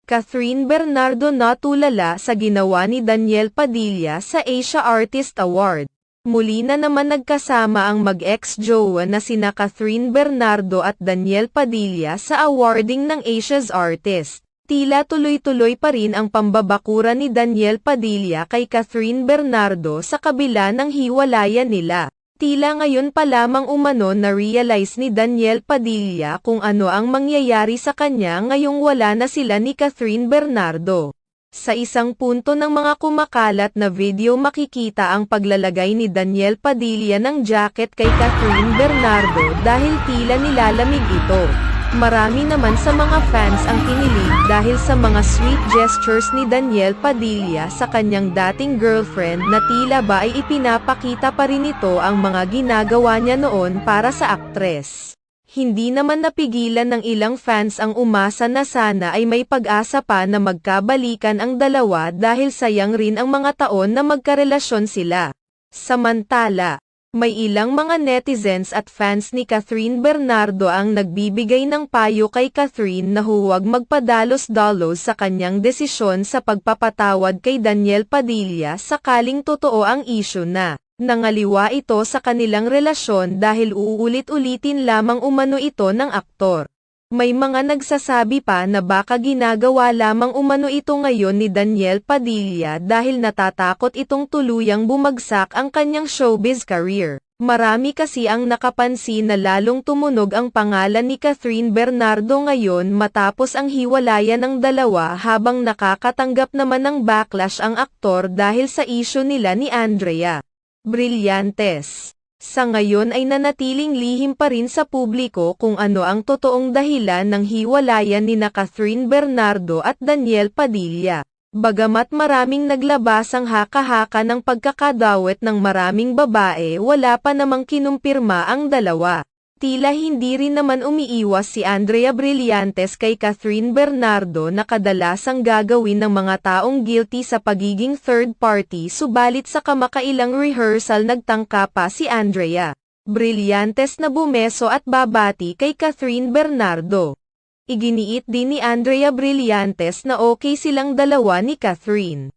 Catherine Bernardo natulala sa ginawa ni Daniel Padilla sa Asia Artist Award. Muli na naman nagkasama ang mag-ex-jowa na sina Catherine Bernardo at Daniel Padilla sa awarding ng Asia's Artist. Tila tuloy-tuloy pa rin ang pambabakura ni Daniel Padilla kay Catherine Bernardo sa kabila ng hiwalayan nila. Tila ngayon pa lamang umano na-realize ni Daniel Padilla kung ano ang mangyayari sa kanya ngayong wala na sila ni Catherine Bernardo. Sa isang punto ng mga kumakalat na video makikita ang paglalagay ni Daniel Padilla ng jacket kay Catherine Bernardo dahil tila nilalamig ito. Marami naman sa mga fans ang kinilig dahil sa mga sweet gestures ni Daniel Padilla sa kanyang dating girlfriend na tila ba ay ipinapakita pa rin ito ang mga ginagawa niya noon para sa aktres. Hindi naman napigilan ng ilang fans ang umasa na sana ay may pag-asa pa na magkabalikan ang dalawa dahil sayang rin ang mga taon na magkarelasyon sila. Samantala, may ilang mga netizens at fans ni Catherine Bernardo ang nagbibigay ng payo kay Catherine na huwag magpadalos-dalos sa kanyang desisyon sa pagpapatawad kay Daniel Padilla sakaling totoo ang issue na nangaliwa ito sa kanilang relasyon dahil uulit-ulitin lamang umano ito ng aktor. May mga nagsasabi pa na baka ginagawa lamang umano ito ngayon ni Daniel Padilla dahil natatakot itong tuluyang bumagsak ang kanyang showbiz career. Marami kasi ang nakapansin na lalong tumunog ang pangalan ni Catherine Bernardo ngayon matapos ang hiwalayan ng dalawa habang nakakatanggap naman ng backlash ang aktor dahil sa issue nila ni Andrea Brillantes. Sa ngayon ay nanatiling lihim pa rin sa publiko kung ano ang totoong dahilan ng hiwalayan nina Catherine Bernardo at Daniel Padilla. Bagamat maraming naglabas ang haka-haka ng pagkakadawit ng maraming babae, wala pa namang kinumpirma ang dalawa. Tila hindi rin naman umiiwas si Andrea Brillantes kay Catherine Bernardo na kadalasang gagawin ng mga taong guilty sa pagiging third party, subalit sa kamakailang rehearsal nagtangka pa si Andrea Brillantes na bumeso at babati kay Catherine Bernardo. Iginiit din ni Andrea Brillantes na okay silang dalawa ni Catherine.